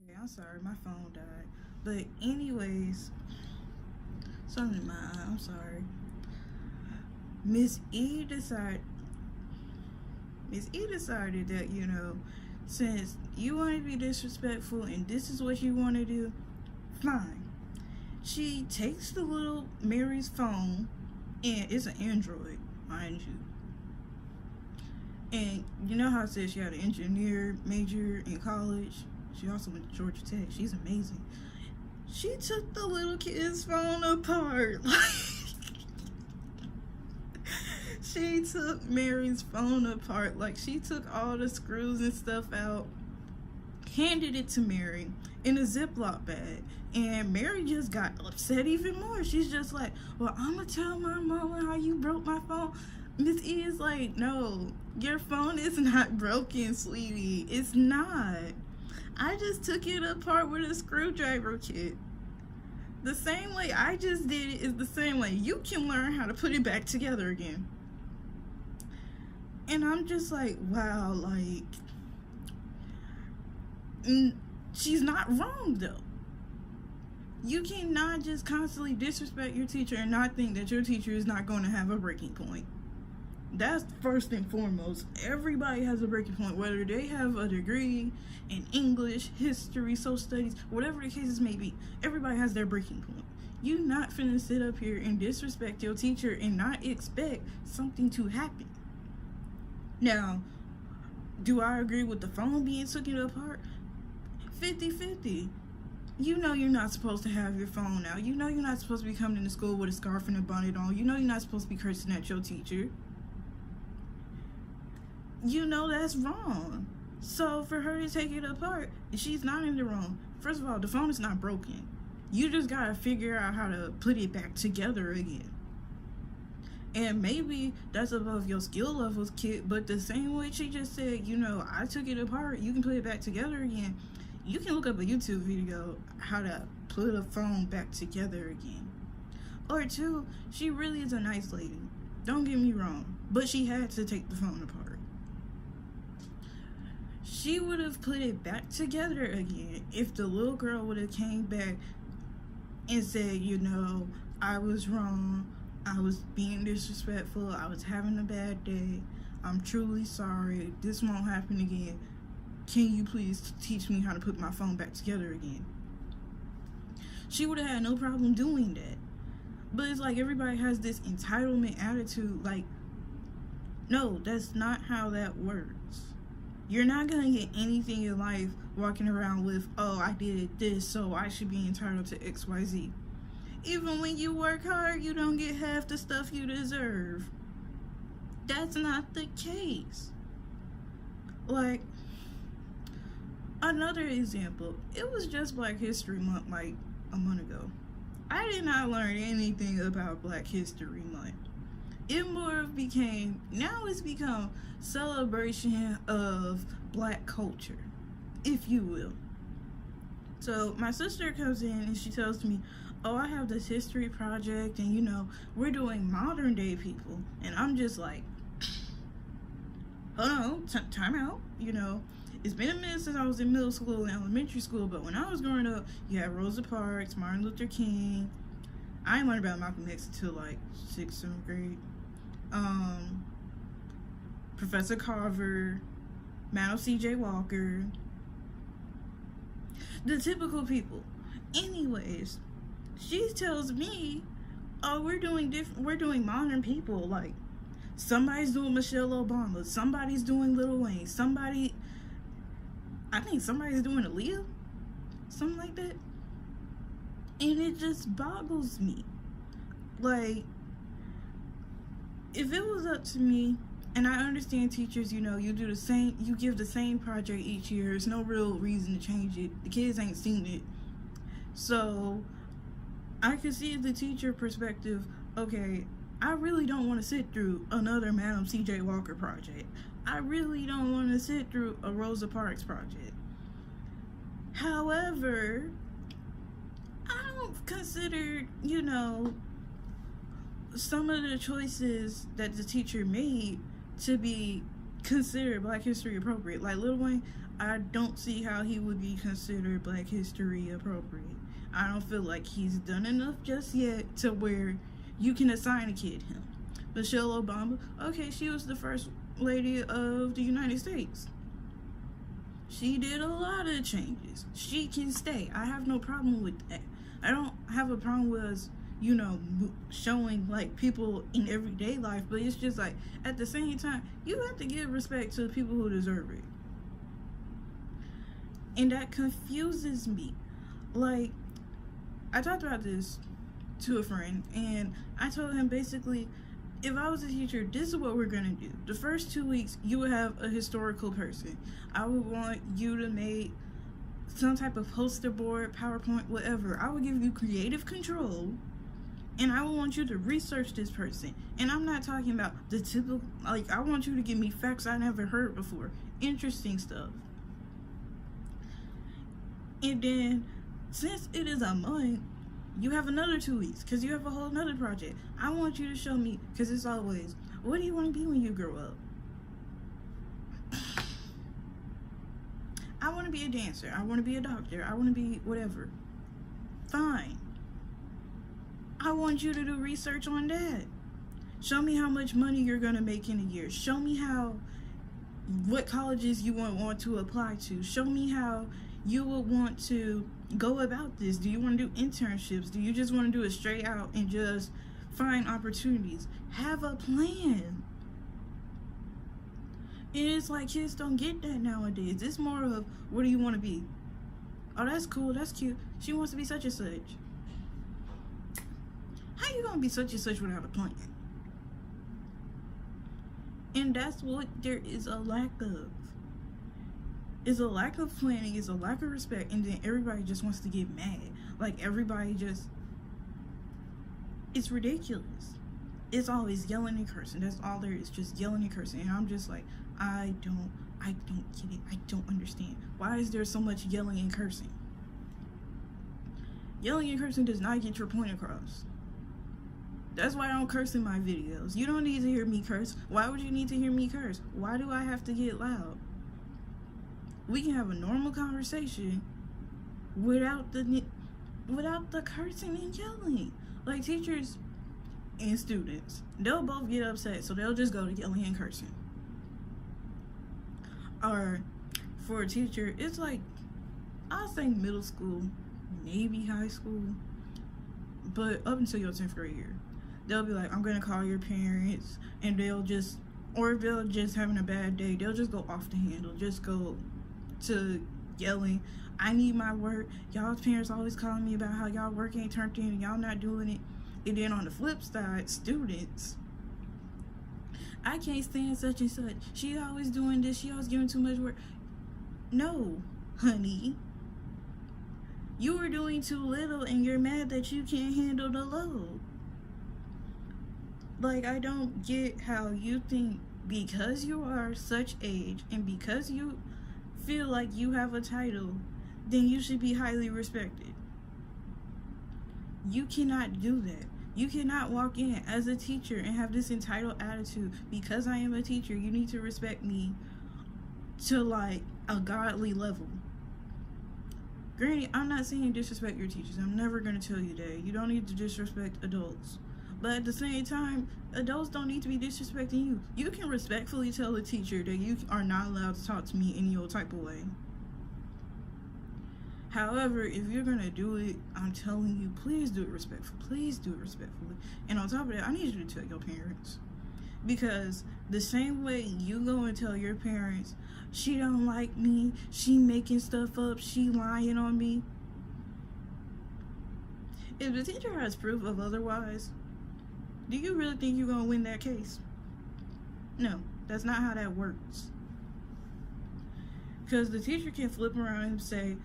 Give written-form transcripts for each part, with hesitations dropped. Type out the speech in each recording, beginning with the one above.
Okay, I'm sorry, my phone died. But anyways, something in my eye. I'm sorry. Miss E decided. Miss E decided that since you want to be disrespectful and this is what you want to do, fine. She takes the little Mary's phone, and it's an Android, mind you. And you know how it says she had an engineer major in college. She also went to Georgia Tech. She's amazing. She took the little kid's phone apart. She took Mary's phone apart. Like, she took all the screws and stuff out, handed it to Mary in a Ziploc bag. And Mary just got upset even more. She's just like, well, I'm going to tell my mama how you broke my phone. Miss E is like, no, your phone is not broken, sweetie. It's not. I just took it apart with a screwdriver kit. The same way I just did it is the same way you can learn how to put it back together again. And I'm just like, wow, like, she's not wrong though. You cannot just constantly disrespect your teacher and not think that your teacher is not going to have a breaking point. That's first and foremost. Everybody has a breaking point, whether they have a degree in English, history, social studies, whatever the cases may be. Everybody has their breaking point. You not finna sit up here and disrespect your teacher and not expect something to happen. Now, do I agree with the phone being taken apart? 50-50. You know you're not supposed to have your phone out. You know you're not supposed to be coming into school with a scarf and a bonnet on. You know you're not supposed to be cursing at your teacher. You know that's wrong. So for her to take it apart, she's not in the wrong. First of all, the phone is not broken. You just gotta figure out how to put it back together again. And maybe that's above your skill levels, kid, but the same way she just said, I took it apart, you can put it back together again. You can look up a YouTube video how to put a phone back together again. Or two, she really is a nice lady. Don't get me wrong, but she had to take the phone apart. She would have put it back together again if the little girl would have came back and said, I was wrong, I was being disrespectful, I was having a bad day, I'm truly sorry, this won't happen again. Can you please teach me how to put my phone back together again? She would have had no problem doing that. But it's like everybody has this entitlement attitude, like, no, that's not how that works. You're not going to get anything in life walking around with, oh, I did this, so I should be entitled to XYZ. Even when you work hard, you don't get half the stuff you deserve. That's not the case. Like, another example, it was just Black History Month like a month ago. I did not learn anything about Black History Month. Now it's become celebration of Black culture, if you will. So my sister comes in and she tells me, oh, I have this history project and we're doing modern day people. And I'm just like, hold on, time out. It's been a minute since I was in middle school and elementary school, but when I was growing up, you had Rosa Parks, Martin Luther King. I didn't learn about Malcolm X until like 6th, 7th grade. Professor Carver, Madam C.J. Walker, the typical people. Anyways, she tells me, oh, we're doing modern people. Like, somebody's doing Michelle Obama, somebody's doing Lil Wayne, I think somebody's doing Aaliyah, something like that. And it just boggles me. Like, if it was up to me, and I understand teachers, you give the same project each year. There's no real reason to change it. The kids ain't seen it. So, I could see the teacher perspective, okay, I really don't want to sit through another Madam C.J. Walker project. I really don't want to sit through a Rosa Parks project. However, I don't consider, some of the choices that the teacher made to be considered Black History appropriate. Like Lil Wayne, I don't see how he would be considered Black History appropriate. I don't feel like he's done enough just yet to where you can assign a kid him. Michelle Obama, okay, she was the first lady of the United States. She did a lot of changes. She can stay. I have no problem with that. I don't have a problem with us, showing like people in everyday life, but it's just like at the same time, you have to give respect to the people who deserve it. And that confuses me. Like, I talked about this to a friend, and I told him basically, if I was a teacher, this is what we're gonna do. The first 2 weeks, you would have a historical person. I would want you to make some type of poster board, PowerPoint, whatever. I would give you creative control, and I would want you to research this person. And I'm not talking about the typical, like, I want you to give me facts I never heard before. Interesting stuff. And then, since it is a month, you have another 2 weeks because you have a whole nother project. I want you to show me, because it's always, what do you want to be when you grow up? I want to be a dancer. I want to be a doctor. I want to be whatever. Fine. I want you to do research on that. Show me how much money you're going to make in a year. Show me what colleges you want to apply to. Show me how you would want to go about this. Do you want to do internships? Do you just want to do it straight out and just find opportunities? Have a plan. And it's like kids don't get that nowadays. It's more of, what do you want to be? Oh, that's cool, that's cute. She wants to be such and such. How you gonna be such and such without a plan? And that's what there is a lack of. It's a lack of planning, it's a lack of respect, and then everybody just wants to get mad. Like, everybody just, it's ridiculous. It's always yelling and cursing. That's all there is, just yelling and cursing. And I'm just like, I don't get it. I don't understand. Why is there so much yelling and cursing? Yelling and cursing does not get your point across. That's why I don't curse in my videos. You don't need to hear me curse. Why would you need to hear me curse? Why do I have to get loud? We can have a normal conversation without the cursing and yelling. Like, teachers and students, they'll both get upset, so they'll just go to yelling and cursing. Or for a teacher, it's like, I'll say middle school, maybe high school, but up until your 10th grade year, they'll be like, I'm gonna call your parents, and or if they're just having a bad day, they'll just go off the handle, just go to yelling, I need my work, y'all's parents always calling me about how y'all work ain't turned in and y'all not doing it. And then on the flip side, students, I can't stand such and such, she always doing this, she always giving too much work. No, honey, you are doing too little and you're mad that you can't handle the load. Like, I don't get how you think because you are such age and because you feel like you have a title, then you should be highly respected. You cannot do that. You cannot walk in as a teacher and have this entitled attitude. Because I am a teacher, you need to respect me to like a godly level. Granted, I'm not saying disrespect your teachers. I'm never going to tell you that. You don't need to disrespect adults. But at the same time, adults don't need to be disrespecting you. You can respectfully tell a teacher that you are not allowed to talk to me any old type of way. However, if you're going to do it, I'm telling you, please do it respectfully. Please do it respectfully. And on top of that, I need you to tell your parents. Because the same way you go and tell your parents, she don't like me, she making stuff up, she lying on me. If the teacher has proof of otherwise, do you really think you're going to win that case? No, that's not how that works. Because the teacher can flip around and say,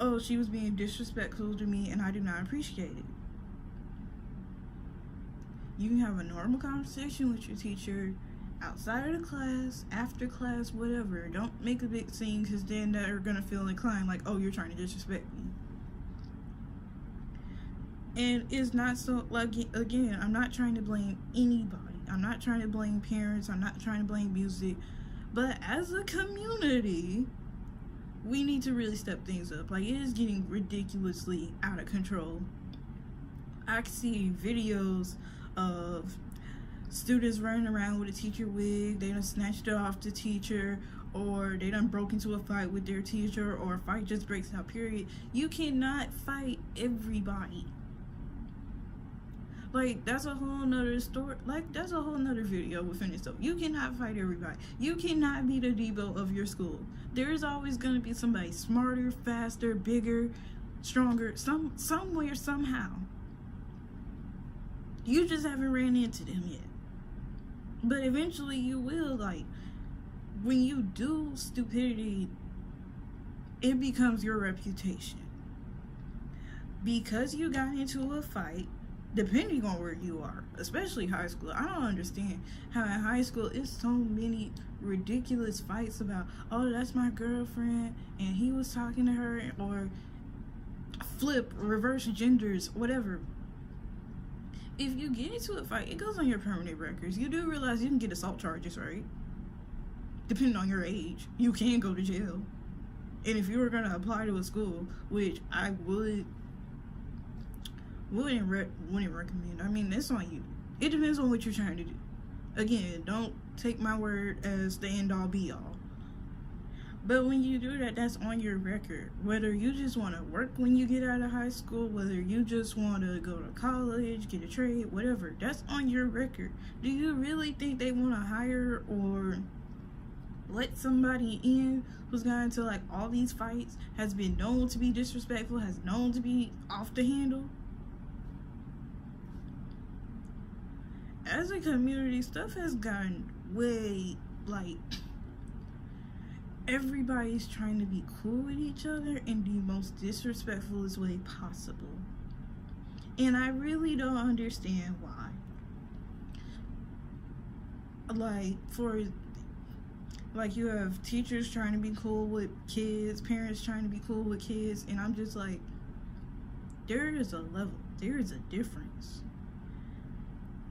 oh, she was being disrespectful to me and I do not appreciate it. You can have a normal conversation with your teacher outside of the class, after class, whatever. Don't make a big scene, because then they're going to feel inclined like, oh, you're trying to disrespect me. And it's not so, like, again, I'm not trying to blame anybody. I'm not trying to blame parents. I'm not trying to blame music. But as a community, we need to really step things up. Like, it is getting ridiculously out of control. I see videos of students running around with a teacher wig. They done snatched it off the teacher, or they done broke into a fight with their teacher, or a fight just breaks out, period. You cannot fight everybody. Like, that's a whole nother story. Like, that's a whole nother video within itself. You cannot fight everybody. You cannot be the Debo of your school. There is always going to be somebody smarter, faster, bigger, stronger, somewhere, somehow. You just haven't ran into them yet. But eventually you will. Like, when you do stupidity, it becomes your reputation. Because you got into a fight, depending on where you are, especially high school. I don't understand how in high school it's so many ridiculous fights about, oh, that's my girlfriend and he was talking to her, or flip, reverse genders, whatever. If you get into a fight, it goes on your permanent records. You do realize you can get assault charges, right? Depending on your age, you can go to jail. And if you were going to apply to a school, which I wouldn't recommend. I mean, that's on you. It depends on what you're trying to do. Again, don't take my word as the end all be all. But when you do that, that's on your record. Whether you just want to work when you get out of high school, whether you just want to go to college, get a trade, whatever, that's on your record. Do you really think they want to hire or let somebody in who's gotten into like all these fights, has been known to be disrespectful, has known to be off the handle? As a community, stuff has gotten way, like, everybody's trying to be cool with each other in the most disrespectfulest way possible. And I really don't understand why. Like, you have teachers trying to be cool with kids, parents trying to be cool with kids, and I'm just like, there is a level, there is a difference.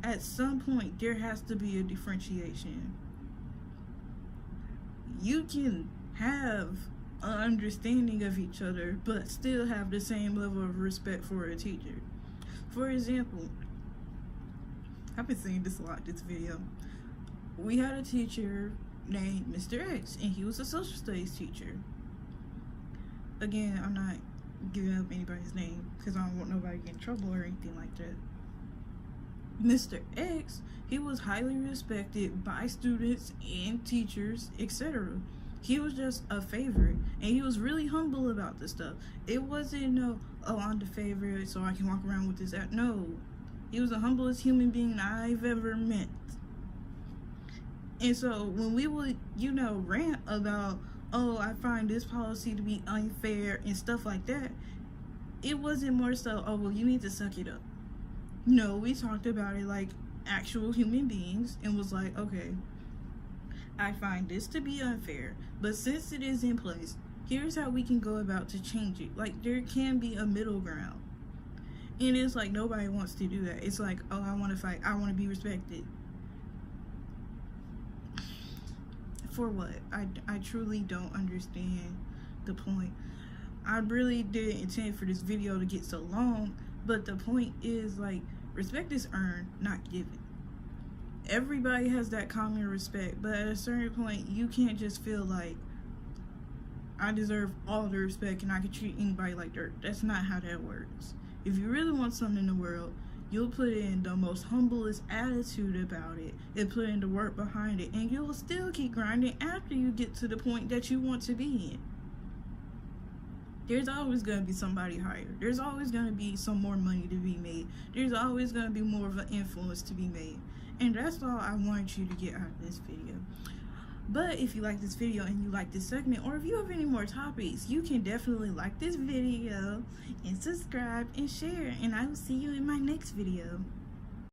At some point, there has to be a differentiation. You can have an understanding of each other, but still have the same level of respect for a teacher. For example, I've been saying this a lot this video. We had a teacher named Mr. X, and he was a social studies teacher. Again, I'm not giving up anybody's name because I don't want nobody to get in trouble or anything like that. Mr. X, he was highly respected by students and teachers, etc. He was just a favorite, and he was really humble about this stuff. It wasn't no, oh, I'm the favorite so I can walk around with this. No, he was the humblest human being I've ever met. And so when we would, rant about, oh, I find this policy to be unfair and stuff like that, it wasn't more so, oh, well, you need to suck it up. No, we talked about it like actual human beings and was like, okay, I find this to be unfair, but since it is in place, here's how we can go about to change it. Like, there can be a middle ground. And it's like, nobody wants to do that. It's like, oh, I want to fight. I want to be respected. For what? I truly don't understand the point. I really didn't intend for this video to get so long, but the point is, like, respect is earned, not given. Everybody has that common respect, but at a certain point, you can't just feel like I deserve all the respect and I can treat anybody like dirt. That's not how that works. If you really want something in the world, you'll put in the most humblest attitude about it and put in the work behind it, and you'll still keep grinding after you get to the point that you want to be in. There's always going to be somebody higher. There's always going to be some more money to be made. There's always going to be more of an influence to be made. And that's all I wanted you to get out of this video. But if you like this video and you like this segment, or if you have any more topics, you can definitely like this video and subscribe and share. And I will see you in my next video.